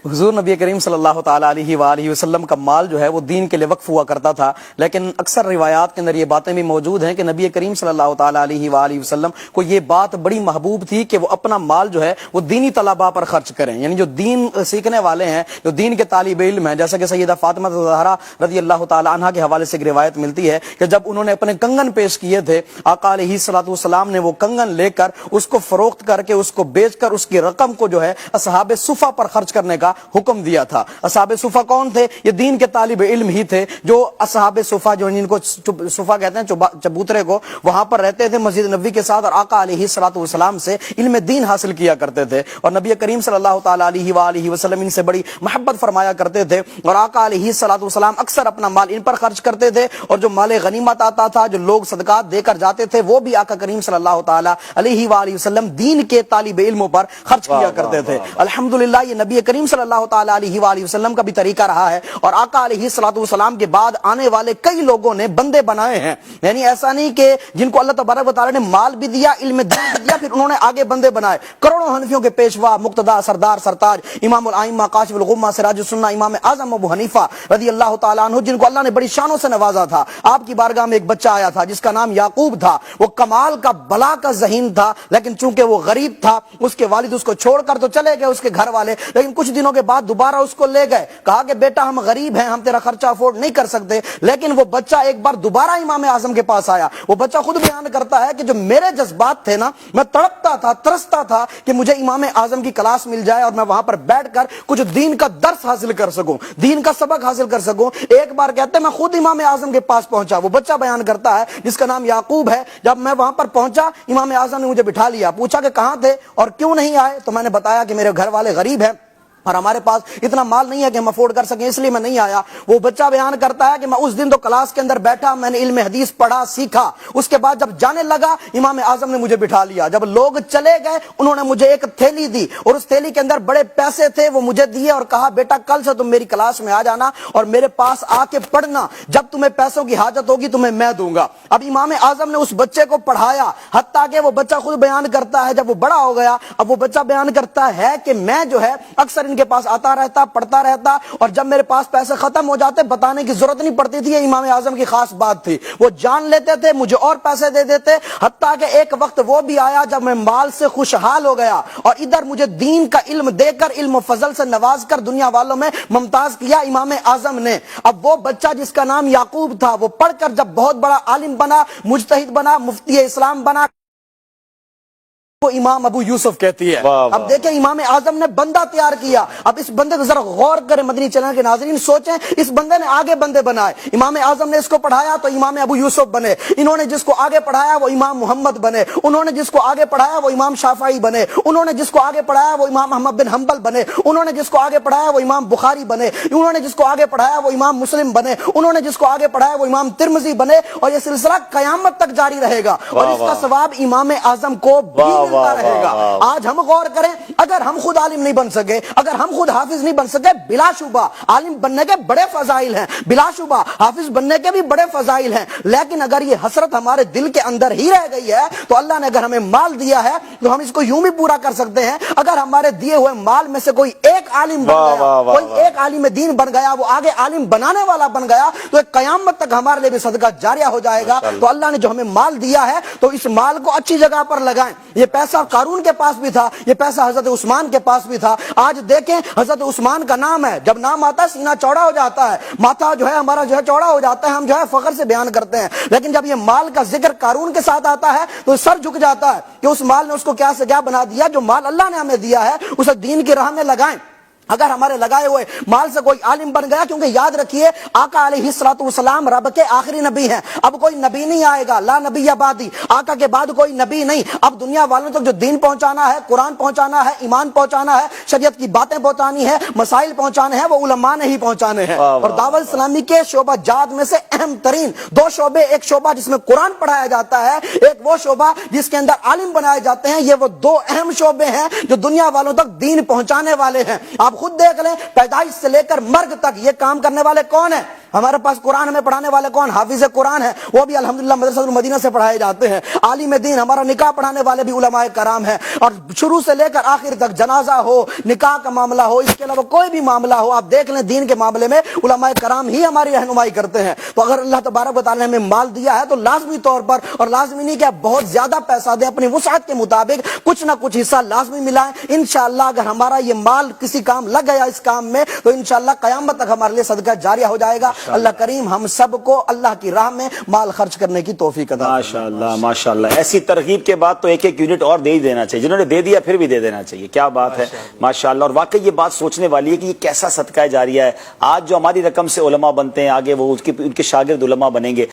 حضور نبی کریم صلی اللہ تعالیٰ علیہ وآلہ وسلم کا مال جو ہے وہ دین کے لیے وقف ہوا کرتا تھا، لیکن اکثر روایات کے اندر یہ باتیں بھی موجود ہیں کہ نبی کریم صلی اللہ تعالیٰ علیہ وآلہ وسلم کو یہ بات بڑی محبوب تھی کہ وہ اپنا مال جو ہے وہ دینی طلباء پر خرچ کریں، یعنی جو دین سیکھنے والے ہیں، جو دین کے طالب علم ہیں، جیسا کہ سیدہ فاطمہ زہرا رضی اللہ تعالیٰ عنہا کے حوالے سے ایک روایت ملتی ہے کہ جب انہوں نے اپنے کنگن پیش کیے تھے، آقا علیہ الصلوۃ والسلام نے وہ کنگن لے کر اس کو فروخت کر کے اس کو بیچ کر اس کی رقم کو جو ہے اصحاب صفہ پر خرچ کرنے کا حکم دیا تھا۔ اصحاب صفہ کون تھے؟ یہ دین کے طالب علم ہی تھے، جو اصحاب صفہ جو جن کو صفہ کہتے ہیں چبوترے کو، وہاں پر رہتے تھے مسجد نبوی کے ساتھ اور آقا علیہ الصلوۃ والسلام سے علم دین حاصل کیا کرتے تھے، اور نبی کریم صلی اللہ تعالیٰ علیہ وآلہ وسلم ان سے بڑی محبت فرمایا کرتے تھے، اور آقا علیہ الصلوۃ والسلام اکثر اپنا مال ان پر خرچ کرتے تھے، اور جو مال غنیمت آتا تھا، جو لوگ صدقات دے کر جاتے تھے، وہ بھی آقا کریم صلی اللہ تعالیٰ علیہ وآلہ وسلم دین کے طالب علموں پر خرچ کیا کرتے تھے۔ الحمدللہ یہ نبی کریم صلی اللہ تعالیٰ علیہ وآلہ وسلم کا بھی طریقہ رہا ہے، اور آقا علیہ الصلوۃ والسلام کے بعد آنے والے کئی لوگوں نے بندے بنائے ہیں، یعنی ایسا نہیں کہ جن کو اللہ تبارک و تعالیٰ نے مال بھی دیا، علم دین بھی دیا، پھر انہوں نے آگے بندے بنائے۔ کروڑوں حنفیوں کے پیشوا، مقتدا، سردار، سرتاج، امام الائمہ، کاشف الغمہ، سراج السنہ، امام اعظم ابو حنیفہ رضی اللہ تعالیٰ عنہ، جن کو اللہ نے بڑی شانوں سے نوازا تھا۔ آپ کی بارگاہ میں ایک بچہ آیا تھا جس کا نام یعقوب تھا، وہ کمال کا بلا کا ذہین تھا، لیکن چونکہ وہ غریب تھا، اس کے والد اس کو چھوڑ کر تو چلے گئے، اس کے گھر والے، لیکن کچھ دنوں کے بعد دوبارہ اس کو لے گئے، کہا کہ بیٹا ہم غریب ہیں، ہم تیرا خرچہ افورڈ نہیں کر سکتے، لیکن وہ بچہ ایک بار دوبارہ امام اعظم کے پاس آیا۔ وہ بچہ خود بیان کرتا ہے کہ جو میرے جذبات تھے نا، میں تڑپتا تھا، ترستا تھا کہ مجھے امام اعظم کی کلاس مل جائے اور میں وہاں پر بیٹھ کر کچھ دین کا درس حاصل کر سکوں، دین کا سبق حاصل کر سکوں۔ ایک بار کہتے ہیں میں خود امام اعظم کے پاس پہنچا، وہ بچہ بیان کرتا ہے جس کا نام یعقوب ہے، جب میں وہاں پر پہنچا امام اعظم نے مجھے بٹھا لیا، پوچھا کہ کہاں تھے اور کیوں نہیں آئے، تو میں نے بتایا کہ میرے گھر والے غریب ہیں اور ہمارے پاس اتنا مال نہیں ہے کہ ہم افورڈ کر سکیں، اس لیے میں نہیں آیا۔ وہ بچہ بیان کرتا ہے کہ میں اس دن تو کلاس کے اندر بیٹھا، میں نے علم حدیث پڑھا، سیکھا، اس کے بعد جب جانے لگا امام اعظم نے مجھے بٹھا لیا، جب لوگ چلے گئے انہوں نے مجھے ایک تھیلی دی اور اس تھیلی کے اندر بڑے پیسے تھے، وہ مجھے دیے اور کہا بیٹا کل سے تم میری کلاس میں آ جانا اور میرے پاس آ کے پڑھنا، جب تمہیں پیسوں کی حاجت ہوگی تمہیں میں دوں گا۔ اب امام اعظم نے اس بچے کو پڑھایا، حتیٰ کہ وہ بچہ خود بیان کرتا ہے جب وہ بڑا ہو گیا، اب وہ بچہ بیان کرتا ہے کہ میں جو ہے اکثر ان کے پاس آتا رہتا، پڑھتا رہتا، اور جب میرے پاس پیسے ختم ہو جاتے بتانے کی ضرورت نہیں پڑتی تھی، یہ امام اعظم کی خاص بات تھی، وہ جان لیتے تھے، مجھے اور پیسے دے دیتے، حتیٰ کہ ایک وقت وہ بھی آیا جب میں مال سے خوشحال ہو گیا اور ادھر مجھے دین کا علم دے کر، علم و فضل سے نواز کر دنیا والوں میں ممتاز کیا امام اعظم نے۔ اب وہ بچہ جس کا نام یعقوب تھا، وہ پڑھ کر جب بہت بڑا عالم بنا، مجتہد بنا، مفتی اسلام بنا، وہ امام ابو یوسف کہتی ہے۔ اب دیکھیں امام اعظم نے بندہ تیار کیا، اب اس بندے کو ذرا غور کریں، مدنی چینل کے ناظرین سوچیں، اس بندے نے آگے بندے بنائے، امام اعظم نے اس کو پڑھایا تو امام ابو یوسف بنے، انہوں نے جس کو آگے پڑھایا وہ امام محمد بنے، انہوں نے جس کو آگے پڑھایا وہ امام شافعی بنے، انہوں نے جس کو آگے پڑھایا وہ امام احمد بن حنبل بنے، انہوں نے جس کو آگے پڑھایا وہ امام بخاری بنے، انہوں نے جس کو آگے پڑھایا وہ امام مسلم بنے، انہوں نے جس کو آگے پڑھایا وہ امام ترمذی بنے، اور یہ سلسلہ قیامت تک جاری رہے گا، اور اس کا ثواب امام اعظم کو بھی ملتا رہے گا۔ آج ہم غور کریں، اگر ہم خود عالم نہیں بن سکے، اگر ہم خود حافظ نہیں بن سکے، بلا شبہ عالم بننے کے بڑے فضائل ہیں، بلا شبہ حافظ بننے کے بھی بڑے فضائل ہیں، لیکن اگر یہ حسرت ہمارے دل کے اندر ہی رہ گئی ہے تو اللہ نے اگر ہمیں مال دیا ہے تو ہم اس کو یوں بھی پورا کر سکتے ہیں، اگر ہمارے دیے ہوئے مال میں سے کوئی ایک عالم بن گیا، کوئی ایک عالم دین بن گیا، وہ آگے عالم بنانے والا بن گیا، تو ایک قیامت تک ہمارے لیے بھی صدقہ جاریہ ہو جائے گا۔ تو اللہ نے جو ہمیں مال دیا ہے تو اس مال کو اچھی جگہ پر لگائیں۔ یہ پیسہ قارون کے پاس بھی تھا، یہ پیسہ حضرت عثمان کے پاس بھی تھا۔ آج دیکھیں حضرت عثمان کا نام ہے، جب نام آتا ہے سینہ چوڑا ہو جاتا ہے، ماتھا جو ہے ہمارا جو ہے چوڑا ہو جاتا ہے، ہم جو ہے فخر سے بیان کرتے ہیں، لیکن جب یہ مال کا ذکر قارون کے ساتھ آتا ہے تو سر جھک جاتا ہے کہ اس مال نے اس کو کیا سے کیا بنا دیا۔ جو مال اللہ نے ہمیں دیا ہے اسے دین کی راہ میں لگائیں۔ اگر ہمارے لگائے ہوئے مال سے کوئی عالم بن گیا، کیونکہ یاد رکھیے آقا علیہ الصلوۃ والسلام رب کے آخری نبی ہیں، اب کوئی نبی نہیں آئے گا، لا نبی بعدی، آقا کے بعد کوئی نبی نہیں۔ اب دنیا والوں تک جو دین پہنچانا ہے، قرآن پہنچانا ہے، ایمان پہنچانا ہے، شریعت کی باتیں پہنچانی ہے، مسائل پہنچانے ہیں، وہ علماء نے ہی پہنچانے ہیں۔ اور دعوت اسلامی کے شعبہ جات میں سے اہم ترین دو شعبے، ایک شعبہ جس میں قرآن پڑھایا جاتا ہے، ایک وہ شعبہ جس کے اندر عالم بنائے جاتے ہیں، یہ وہ دو اہم شعبے ہیں جو دنیا والوں تک دین پہنچانے والے ہیں۔ آپ خود دیکھ لیں پیدائش سے لے کر مرگ تک یہ کام کرنے والے کون ہیں؟ ہمارے پاس قرآن ہمیں پڑھانے والے کون؟ حافظ قرآن ہیں، وہ بھی الحمدللہ مدرسہ المدینہ سے پڑھائے جاتے ہیں۔ عالم دین ہمارا نکاح پڑھانے والے بھی علماء کرام ہیں، اور شروع سے لے کر آخر تک جنازہ ہو، نکاح کا معاملہ ہو، اس کے علاوہ کوئی بھی معاملہ ہو، آپ دیکھ لیں دین کے معاملے میں علماء کرام ہی ہماری رہنمائی کرتے ہیں۔ تو اگر اللہ تبارک و تعالیٰ نے ہمیں مال دیا ہے تو لازمی طور پر، اور لازمی نہیں کہ آپ بہت زیادہ پیسہ دیں، اپنی وسعت کے مطابق کچھ نہ کچھ حصہ لازمی ملائیں۔ انشاءاللہ اگر ہمارا یہ مال کسی کام لگ گیا اس کام میں تو انشاءاللہ قیامت تک ہمارے لیے صدقہ جاریہ ہو جائے گا۔ اللہ کریم ہم سب کو اللہ کی راہ میں مال خرچ کرنے کی توفیق عطا فرمائے۔ ماشاءاللہ ماشاءاللہ، ایسی ترغیب کے بعد تو ایک ایک یونٹ اور دے ہی دینا چاہیے، جنہوں نے دے دیا پھر بھی دے دینا چاہیے۔ کیا بات ہے ماشاءاللہ، اور واقعی یہ بات سوچنے والی ہے کہ یہ کیسا صدقہ جاریہ ہے۔ آج جو ہماری رقم سے علماء بنتے ہیں، آگے وہ ان کے شاگرد علماء بنیں گے۔